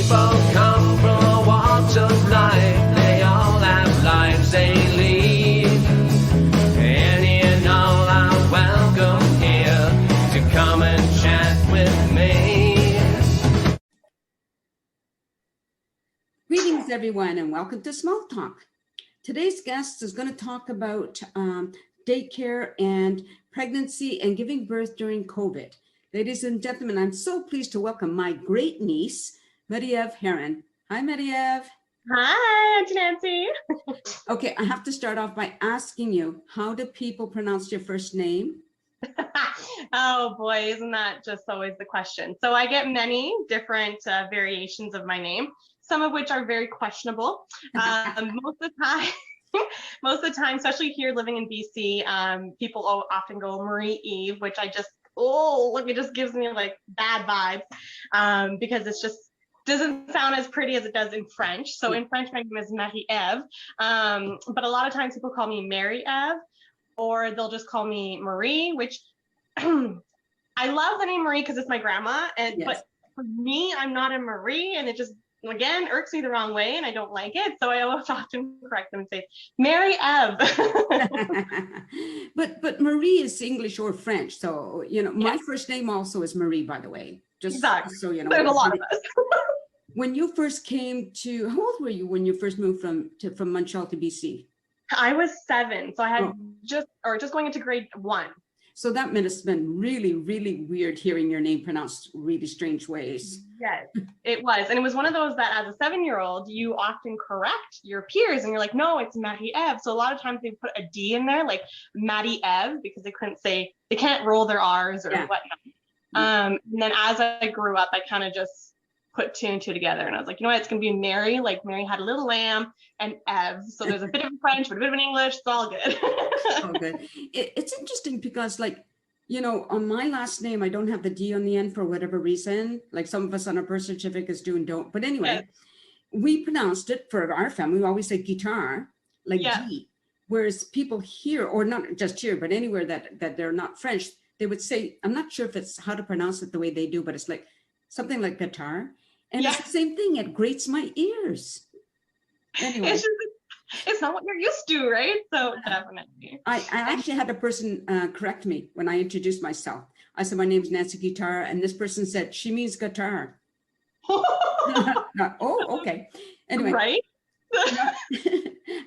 People come from all walks of life. They all have lives they lead. Any and all are welcome here to come and chat with me. Greetings, everyone, and welcome to Small Talk. Today's guest is going to talk about daycare and pregnancy and giving birth during COVID. Ladies and gentlemen, I'm so pleased to welcome my great niece, Harron. Hi, Mediev. Hi, Auntie Nancy. Okay, I have to start off by asking you, how do people pronounce your first name? Oh boy, isn't that just always the question? So I get many different variations of my name, some of which are very questionable. Most of the time, especially here living in BC, people often go Marie Eve, which it just gives me like bad vibes because it's just doesn't sound as pretty as it does in French. So in French, my name is Marie-Eve, but a lot of times people call me Mary-Eve, or they'll just call me Marie, which I love the name Marie because it's my grandma, but for me, I'm not a Marie, and it just again irks me the wrong way, and I don't like it. So I always often correct them and say Mary-Eve. But Marie is English or French, so my first name also is Marie, by the way. Just exactly. So you know, there's a lot of us. When you first came to, how old were you when you first moved from Montreal to BC? I was 7, so I had just going into grade 1. So that must have been really, really weird hearing your name pronounced really strange ways. Yes, it was. And it was one of those that as a 7-year-old, you often correct your peers and you're like, no, it's Marie-Eve. So a lot of times they put a D in there, like Maddie-Eve, because they can't roll their R's or whatnot. And then as I grew up, I kind of just put 2 and 2 together, and I was like, you know what, it's gonna be Mary, like Mary had a little lamb, and Eve, so there's a bit of French but a bit of an English. It's all good. Oh, good. It's interesting because, like, on my last name I don't have the D on the end for whatever reason, like some of us on our birth certificates do and don't, but anyway, we pronounced it for our family, we always say guitar, like G, whereas people here, or not just here but anywhere that they're not French, they would say, I'm not sure if it's how to pronounce it the way they do, but it's like something like guitar. And it's the same thing. It grates my ears. Anyway. It's not what you're used to, right? So definitely. I actually had a person correct me when I introduced myself. I said, my name's Nancy Guitar. And this person said, she means guitar. Oh, okay. Anyway. Right?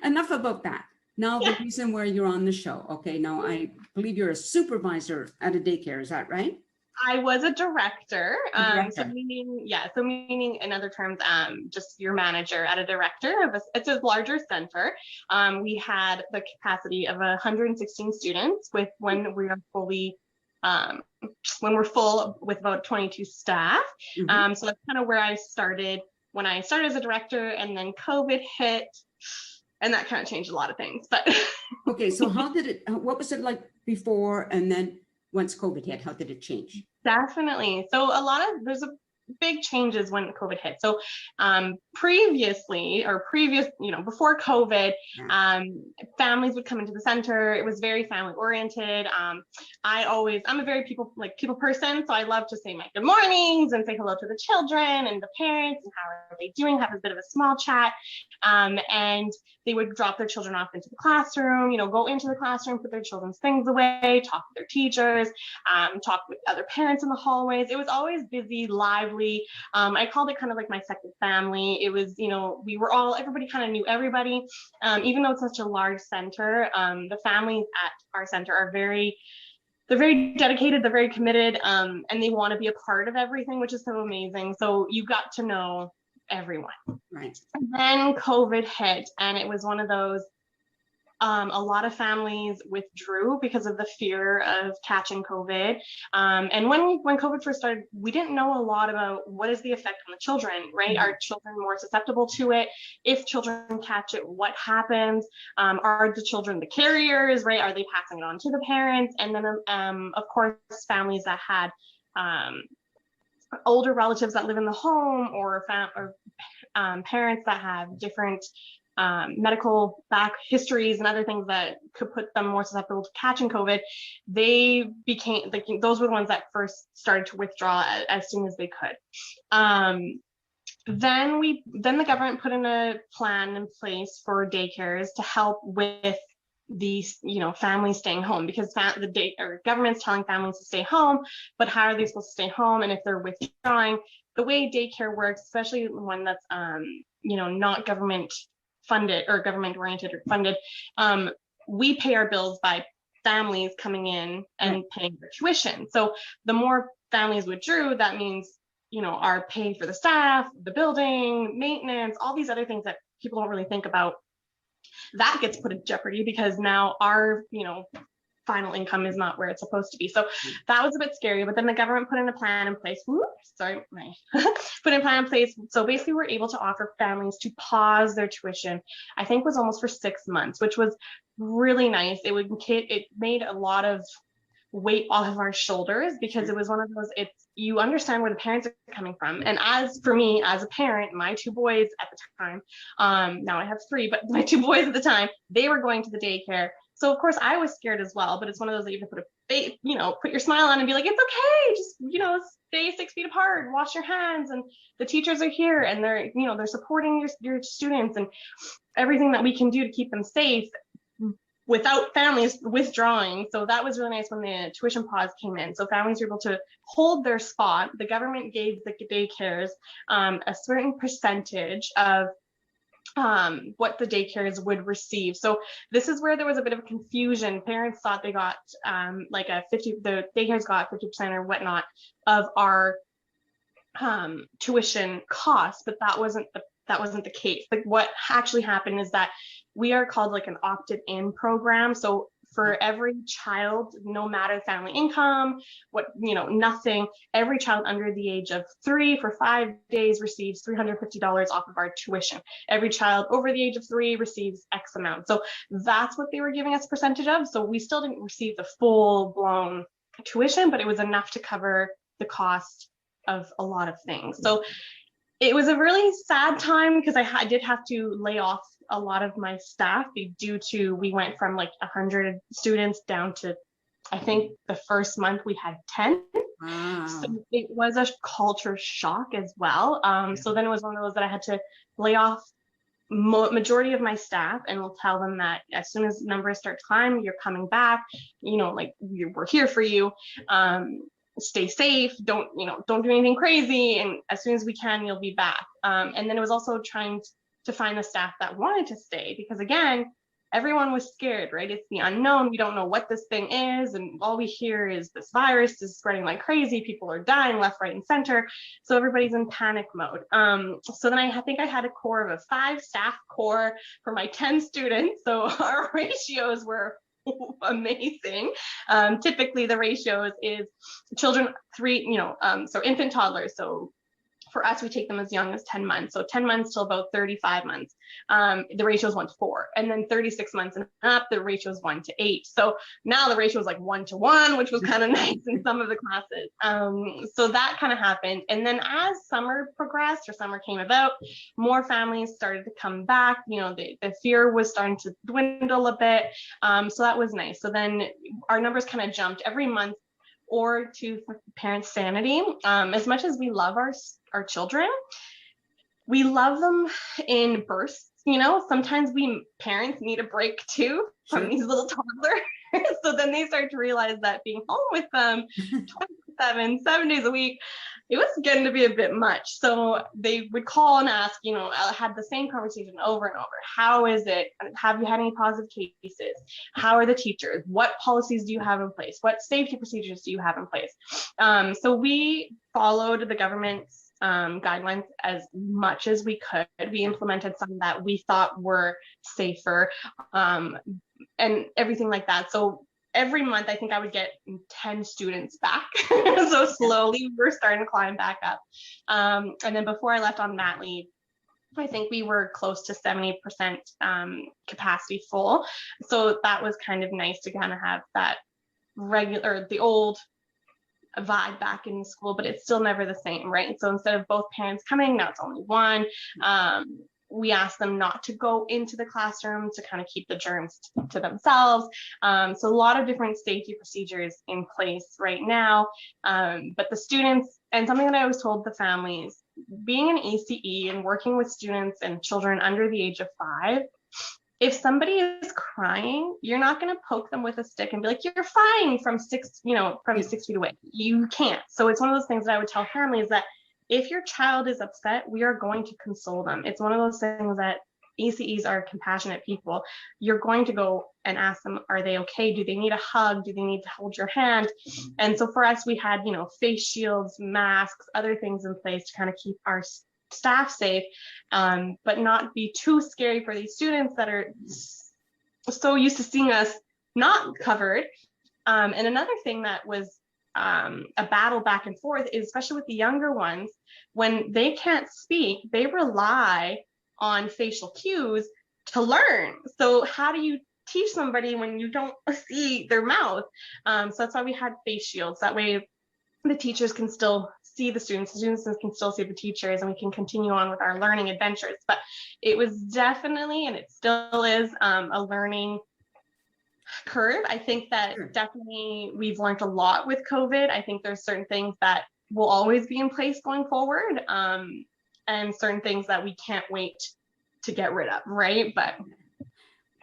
Enough about that. Now, the reason why you're on the show. Okay, now I believe you're a supervisor at a daycare. Is that right? I was a director. So meaning in other terms, just your manager at a director of it's a larger center. We had the capacity of 116 students when we're full with about 22 staff. So that's kind of where I started when I started as a director, and then COVID hit, and that kind of changed a lot of things. But okay, so what was it like before, and then once COVID hit, how did it change? Definitely. So there's a big changes when COVID hit. So before COVID, families would come into the center. It was very family oriented. I'm a very people person. So I love to say my good mornings and say hello to the children and the parents and how are they doing, have a bit of a small chat. And they would drop their children off into the classroom, go into the classroom, put their children's things away, talk with their teachers, talk with other parents in the hallways. It was always busy, lively. I called it kind of like my second family. It was, everybody kind of knew everybody. Even though it's such a large center, the families at our center are they're very dedicated, they're very committed, and they want to be a part of everything, which is so amazing. So you got to know everyone. Right. And then COVID hit, and it was one of those, a lot of families withdrew because of the fear of catching COVID. And when COVID first started, we didn't know a lot about what is the effect on the children, right? Are children more susceptible to it? If children catch it, what happens? Are the children the carriers, right? Are they passing it on to the parents? And then, of course, families that had older relatives that live in the home, or parents that have different medical back histories and other things that could put them more susceptible to catching COVID, they became those were the ones that first started to withdraw as soon as they could. then the government put in a plan in place for daycares to help with these, families staying home, because government's telling families to stay home, but how are they supposed to stay home? And if they're withdrawing, the way daycare works, especially one that's not government funded or government oriented or funded, we pay our bills by families coming in and paying their tuition. So the more families withdrew, that means our pay for the staff, the building, maintenance, all these other things that people don't really think about, that gets put in jeopardy because now our, final income is not where it's supposed to be. So that was a bit scary, but then the government put in a plan in place. Put in a plan in place. So basically we're able to offer families to pause their tuition. I think was almost for 6 months, which was really nice. It made a lot of weight off of our shoulders, because it was one of those, you understand where the parents are coming from. And as for me, as a parent, my 2 boys at the time, now I have 3, but my 2 boys at the time, they were going to the daycare. So of course I was scared as well, but it's one of those that you have to put your smile on and be like, it's okay, just, stay 6 feet apart, wash your hands, and the teachers are here and they're supporting your students, and everything that we can do to keep them safe without families withdrawing. So that was really nice when the tuition pause came in. So families were able to hold their spot. The government gave the daycares a certain percentage of what the daycares would receive. So this is where there was a bit of a confusion. Parents thought they got the daycares got 50% or whatnot of our tuition costs, but that wasn't the case. Like what actually happened is that we are called like an opted-in program. So for every child, no matter family income, nothing, every child under the age of 3 for 5 days receives $350 off of our tuition. Every child over the age of 3 receives X amount. So that's what they were giving us a percentage of. So we still didn't receive the full-blown tuition, but it was enough to cover the cost of a lot of things. So it was a really sad time because I did have to lay off a lot of my staff due to, we went from like 100 students down to, I think the first month we had 10. Wow. So it was a culture shock as well. So then it was one of those that I had to lay off majority of my staff, and we'll tell them that as soon as numbers start to climb, you're coming back, we're here for you. Stay safe, don't do anything crazy, and as soon as we can, you'll be back. And then it was also trying to find the staff that wanted to stay, because again, everyone was scared, right? It's the unknown. We don't know what this thing is, and all we hear is this virus is spreading like crazy. People are dying left, right, and center. So everybody's in panic mode. So then I think I had a core of a 5-staff core for my 10 students. So our ratios were amazing. Typically the ratios is children 3, so infant toddlers. So for us, we take them as young as 10 months. So 10 months till about 35 months. The ratio is 1 to 4. And then 36 months and up, the ratio is 1 to 8. So now the ratio is like 1 to 1, which was kind of nice in some of the classes. So that kind of happened. And then as summer progressed, or summer came about, more families started to come back. The fear was starting to dwindle a bit. So that was nice. So then our numbers kind of jumped every month, or to parents' sanity. As much as we love our children, we love them in bursts. Sometimes we parents need a break too from these little toddlers. So then they start to realize that being home with them 7 days a week, it was getting to be a bit much. So they would call and ask, I had the same conversation over and over. How is it? Have you had any positive cases? How are the teachers? What policies do you have in place? What safety procedures do you have in place? So we followed the government's guidelines as much as we could. We implemented some that we thought were safer, and everything like that. So every month, I think I would get 10 students back. So slowly we were starting to climb back up. And then before I left on mat leave, I think we were close to 70% capacity full. So that was kind of nice to kind of have that the old vibe back in school, but it's still never the same, right? So instead of both parents coming, now it's only one. We asked them not to go into the classroom to kind of keep the germs to themselves. So a lot of different safety procedures in place right now. But the students, and something that I always told the families, being an ACE and working with students and children under the age of 5, if somebody is crying, you're not going to poke them with a stick and be like, you're fine from 6 feet away. You can't. So it's one of those things that I would tell families that if your child is upset, we are going to console them. It's one of those things that ACEs are compassionate people. You're going to go and ask them, are they okay? Do they need a hug? Do they need to hold your hand? And so for us, we had, face shields, masks, other things in place to kind of keep our staff safe, but not be too scary for these students that are so used to seeing us not covered. And another thing that was a battle back and forth is, especially with the younger ones, when they can't speak, they rely on facial cues to learn. So how do you teach somebody when you don't see their mouth? So that's why we had face shields. That way the teachers can still see the students can still see the teachers, and we can continue on with our learning adventures. But it was definitely, and it still is, a learning curve. I think that definitely we've learned a lot with COVID. I think there's certain things that will always be in place going forward, and certain things that we can't wait to get rid of, right? But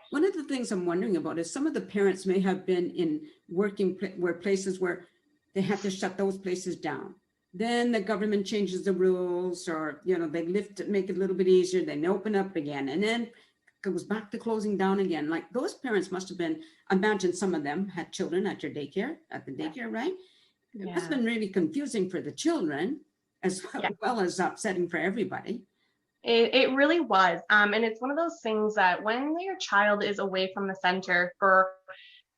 one of the things I'm wondering about is some of the parents may have been in places where they have to shut those places down. Then the government changes the rules, or they make it a little bit easier, then open up again, and then it goes back to closing down again. Like, those parents must have been, imagine some of them had children at the daycare, right? Yeah. That's been really confusing for the children as well as upsetting for everybody. It really was. And it's one of those things that when your child is away from the center for,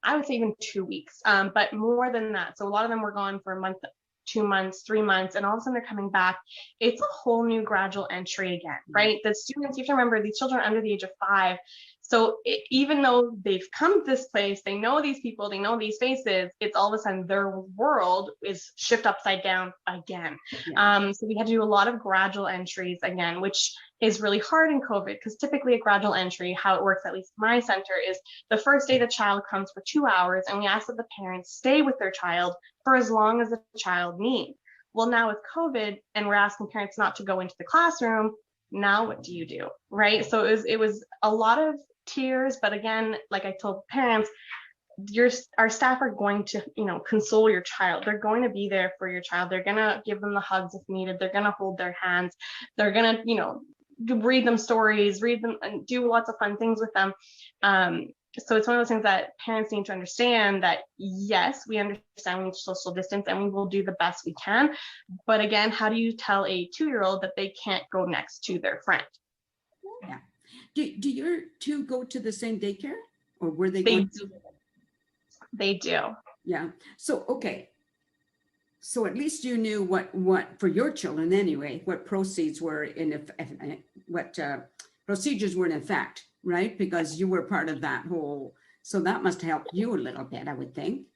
I would say even 2 weeks, but more than that. So a lot of them were gone for a month, 2 months, 3 months, and all of a sudden they're coming back. It's a whole new gradual entry again, right? The students, you have to remember, these children are under the age of 5. So even though they've come to this place, they know these people, they know these faces, it's all of a sudden their world is shift upside down again. So we had to do a lot of gradual entries again, which is really hard in COVID, because typically a gradual entry, how it works, at least in my center, is the first day the child comes for 2 hours, and we ask that the parents stay with their child for as long as the child needs. Well, now with COVID, and we're asking parents not to go into the classroom, now what do you do, right? So it was a lot of tears, but again, like I told parents, our staff are going to console your child. They're going to be there for your child. They're going to give them the hugs if needed. They're going to hold their hands. They're going to read them stories, read them, and do lots of fun things with them. So it's one of those things that parents need to understand, that yes, we understand we need social distance and we will do the best we can. But again, how do you tell a 2-year-old that they can't go next to their friend? Yeah. Do your 2 go to the same daycare, or were they? They do. Yeah. So, okay. So at least you knew what for your children anyway, what proceeds were procedures were in effect, right? Because you were part of that whole, so that must help you a little bit, I would think.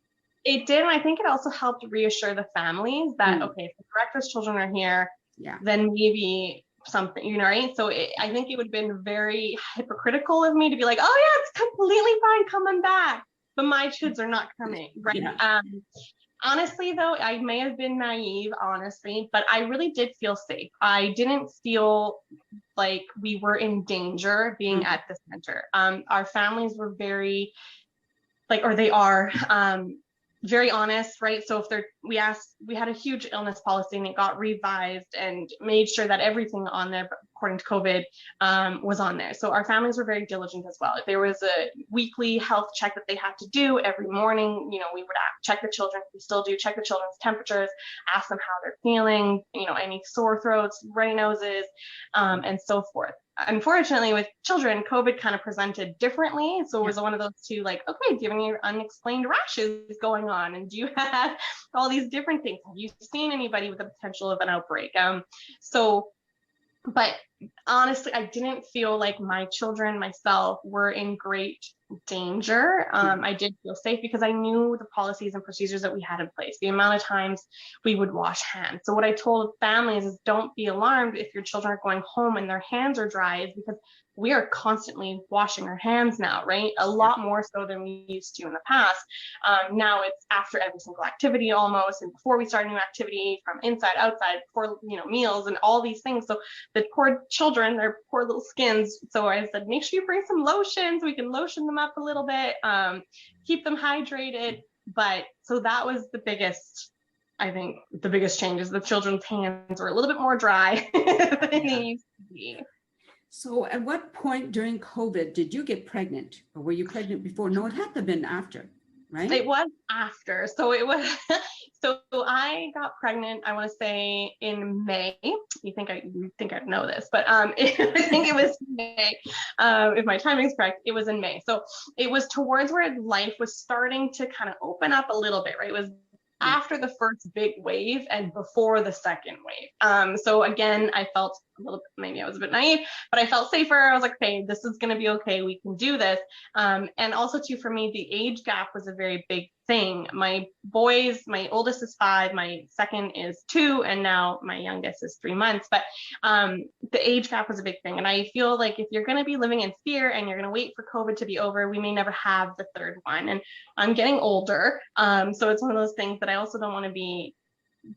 It did. And I think it also helped reassure the families that, okay, if the director's children are here, then maybe something, right? So I think it would have been very hypocritical of me to be like, oh yeah, it's completely fine coming back, but my kids are not coming, right? Yeah. Honestly, though, I may have been naive, honestly, but I really did feel safe. I didn't feel like we were in danger being at the center. Our families were very, they are very honest, right? So if we had a huge illness policy, and it got revised and made sure that everything on there, according to COVID, was on there. So our families were very diligent as well. If there was a weekly health check that they had to do every morning, we would check the children. We still do check the children's temperatures, ask them how they're feeling, any sore throats, runny noses, and so forth. Unfortunately, with children, COVID kind of presented differently. So it was one of those two, okay, do you have any unexplained rashes going on? And do you have all these different things? Have you seen anybody with the potential of an outbreak? But honestly, I didn't feel like my children, myself, were in great danger. I did feel safe because I knew the policies and procedures that we had in place, the amount of times we would wash hands. So what I told families is don't be alarmed if your children are going home and their hands are dry, is because we are constantly washing our hands now, right? A lot more so than we used to in the past. Now it's after every single activity almost, and before we start a new activity, from inside, outside, before, meals and all these things. So the poor children, their poor little skins. So I said, make sure you bring some lotion so we can lotion them up a little bit, keep them hydrated. But so that was the biggest, I think, the biggest change is the children's hands were a little bit more dry than they used to be. So at what point during COVID did you get pregnant, or were you pregnant before? No, it had to have been after, right? It was after. So it was, so I got pregnant, I want to say in May. You think I'd know this, but I think it was May. If my timing's correct, it was in May. So it was towards where life was starting to kind of open up a little bit, right? It was after the first big wave and before the second wave. So again, I felt a little bit, maybe I was a bit naive, but I felt safer. I was like, okay, this is going to be okay. We can do this. And also too, for me, the age gap was a very big thing. My boys, my oldest is 5, my second is 2, and now my youngest is 3 months. But the age gap was a big thing. And I feel like if you're going to be living in fear and you're going to wait for COVID to be over, we may never have the third one. And I'm getting older. So it's one of those things that I also don't want to be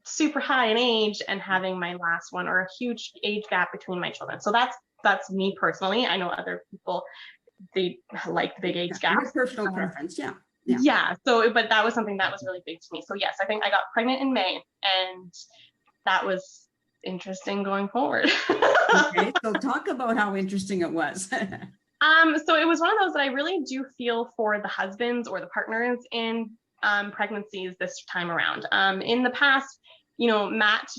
super high in age and having my last one, or a huge age gap between my children. So that's me personally. I know other people, they like the big age gap. Your personal preference, yeah. So, but that was something that was really big to me. So yes, I think I got pregnant in May, and that was interesting going forward. Okay, so talk about how interesting it was. So it was one of those that I really do feel for the husbands or the partners in pregnancies this time around. In the past, Matt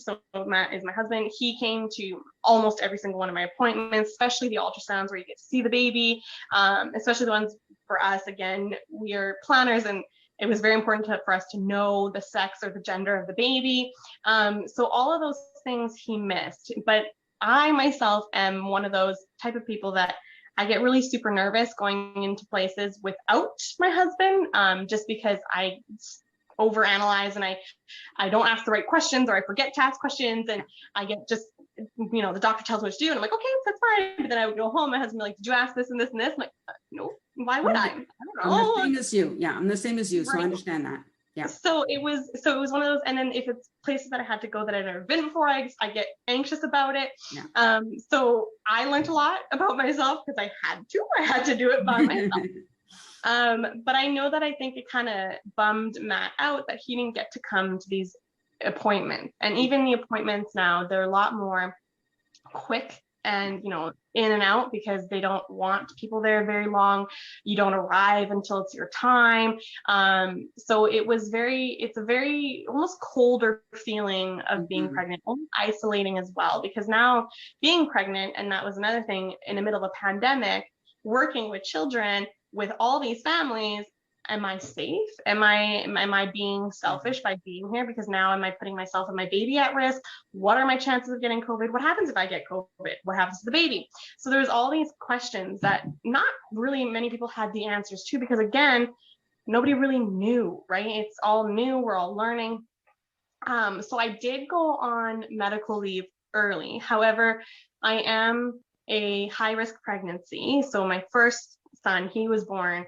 is my husband. He came to almost every single one of my appointments, especially the ultrasounds where you get to see the baby, especially the ones for us. Again, we are planners, and it was very important for us to know the sex or the gender of the baby. So all of those things he missed. But I myself am one of those type of people that I get really super nervous going into places without my husband, just because I overanalyze and I don't ask the right questions, or I forget to ask questions, and I get just, the doctor tells me what to do, and I'm like, okay, that's fine. But then I would go home, my husband would be like, did you ask this and this and this? I'm like, no, why would I? I don't know. I'm the same as you. Yeah, I'm the same as you. So I understand that. Yeah. So it was one of those, and then if it's places that I had to go that I've never been before, I get anxious about it. Yeah. So I learned a lot about myself because I had to do it by myself. But I know that I think it kind of bummed Matt out that he didn't get to come to these appointments. And even the appointments now, they're a lot more quick and, in and out, because they don't want people there very long. You don't arrive until it's your time. So it's a very almost colder feeling of being pregnant, almost isolating as well, because now being pregnant, and that was another thing, in the middle of a pandemic, working with children, with all these families, am I safe? Am I being selfish by being here? Because now am I putting myself and my baby at risk? What are my chances of getting COVID? What happens if I get COVID? What happens to the baby? So there's all these questions that not really many people had the answers to, because again, nobody really knew, right? It's all new. We're all learning. So I did go on medical leave early. However, I am a high risk pregnancy. So my first son, he was born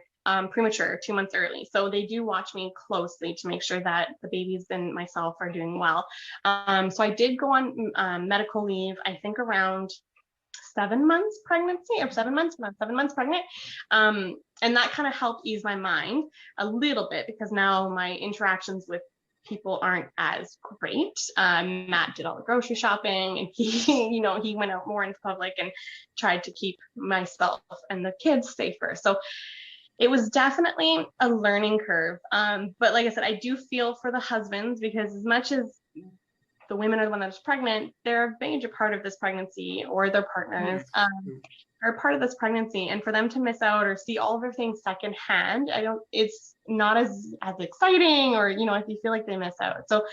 premature, 2 months early. So they do watch me closely to make sure that the babies and myself are doing well. So I did go on medical leave, I think around 7 months pregnancy, or 7 months, not 7 months pregnant. And that kind of helped ease my mind a little bit, because now my interactions with people aren't as great. Matt did all the grocery shopping, and he went out more into public and tried to keep myself and the kids safer. So it was definitely a learning curve. But like I said, I do feel for the husbands, because as much as the women are the one that's pregnant, they're a major part of this pregnancy, or their partners are part of this pregnancy. And for them to miss out or see all of their things secondhand, it's not as exciting, or, if you feel like they miss out. So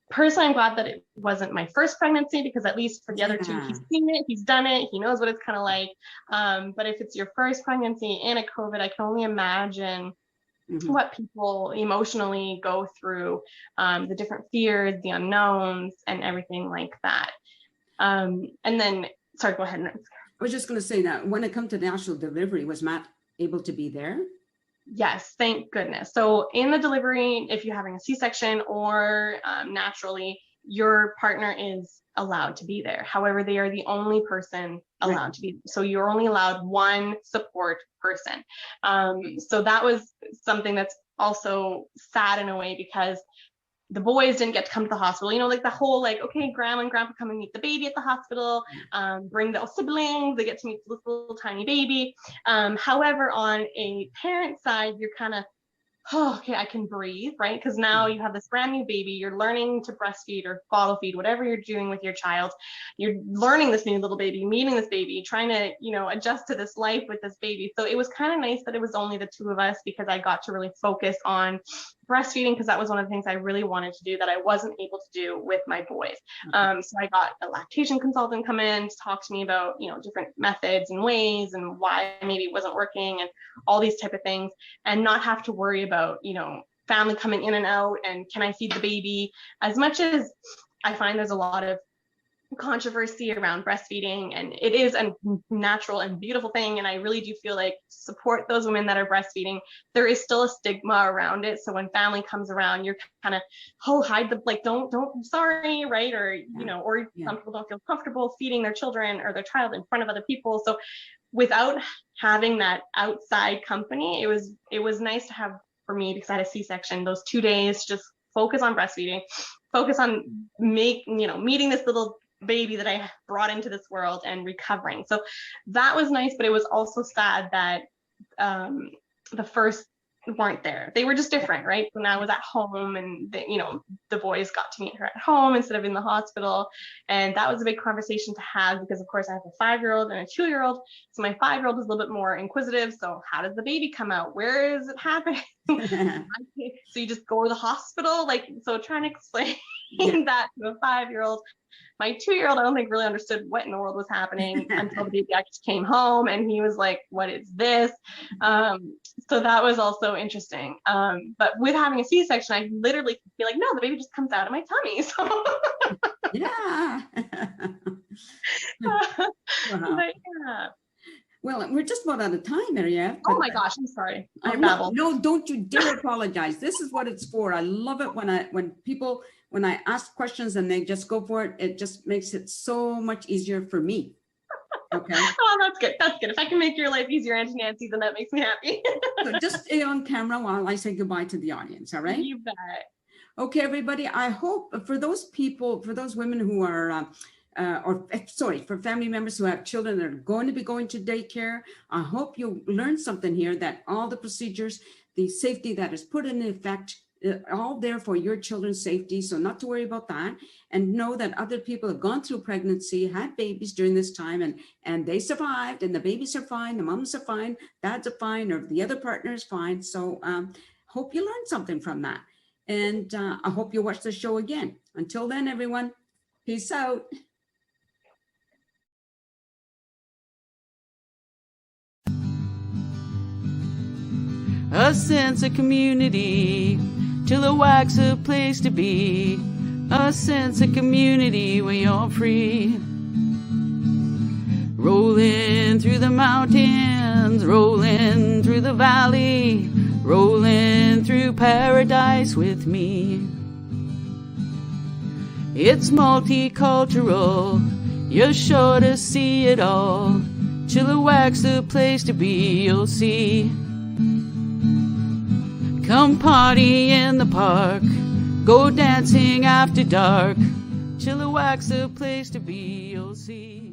personally, I'm glad that it wasn't my first pregnancy, because at least for the other two, he's seen it, he's done it, he knows what it's kind of like. But if it's your first pregnancy and a COVID, I can only imagine what people emotionally go through, the different fears, the unknowns, and everything like that. And then, sorry, go ahead. I was just going to say that when it comes to the actual delivery, was Matt able to be there? Yes, thank goodness. So in the delivery, if you're having a C-section or naturally, your partner is allowed to be there. However, they are the only person allowed to be. So you're only allowed one support person. So that was something that's also sad in a way, because the boys didn't get to come to the hospital, you know, like the whole, like, okay, grandma and grandpa come and meet the baby at the hospital, bring the siblings, they get to meet this little tiny baby. However, on a parent side, you're kind of, oh, okay, I can breathe, right? Because now you have this brand new baby, you're learning to breastfeed or bottle feed, whatever you're doing with your child. You're learning this new little baby, meeting this baby, trying to, you know, adjust to this life with this baby. So it was kind of nice that it was only the two of us, because I got to really focus on breastfeeding, because that was one of the things I really wanted to do that I wasn't able to do with my boys. So I got a lactation consultant come in to talk to me about, you know, different methods and ways and why maybe it wasn't working and all these type of things, and not have to worry about, you know, family coming in and out and can I feed the baby. As much as I find there's a lot of controversy around breastfeeding, and it is a natural and beautiful thing, and I really do feel like support those women that are breastfeeding, there is still a stigma around it. So when family comes around, you're kind of, oh, hide the, like, don't, sorry, right? Or you know, or some people don't feel comfortable feeding their children or their child in front of other people. So without having that outside company, it was nice to have, for me, because I had a C-section, those 2 days just focus on breastfeeding, focus on meeting this little baby that I brought into this world and recovering. So that was nice, but it was also sad that the first weren't there. They were just different, right? When I was at home, and the boys got to meet her at home instead of in the hospital, and that was a big conversation to have, because of course I have a 5-year-old and a 2-year-old. So my 5-year-old is a little bit more inquisitive. So how does the baby come out? Where is it happening? So you just go to the hospital, like, so trying to explain that to a 5-year-old. My 2-year-old, I don't think really understood what in the world was happening until the baby actually came home, and he was like, what is this? So that was also interesting. But with having a C-section, I literally feel like, no, the baby just comes out of my tummy. So yeah. Wow. But, yeah. Well, we're just about out of time, Mariette. Oh my gosh, I'm sorry. I babbled. No, don't you dare apologize. This is what it's for. I love it when I ask questions and they just go for it. It just makes it so much easier for me. Okay. Oh, that's good. That's good. If I can make your life easier, Auntie Nancy, then that makes me happy. So just stay on camera while I say goodbye to the audience. All right. You bet. Okay, everybody. I hope for those women who are, for family members who have children that are going to be going to daycare, I hope you learned something here, that all the procedures, the safety that is put in effect, all there for your children's safety. So not to worry about that, and know that other people have gone through pregnancy, had babies during this time, and they survived, and the babies are fine, the moms are fine, dads are fine, or the other partner is fine. So hope you learned something from that. And I hope you watch the show again. Until then, everyone, peace out. A sense of community, Chilliwack's a place to be. A sense of community where you're free. Rolling through the mountains, rolling through the valley, rolling through paradise with me. It's multicultural, you're sure to see it all. Chilliwack's a place to be, you'll see. Come party in the park, go dancing after dark. Chilliwack's a place to be, you'll see.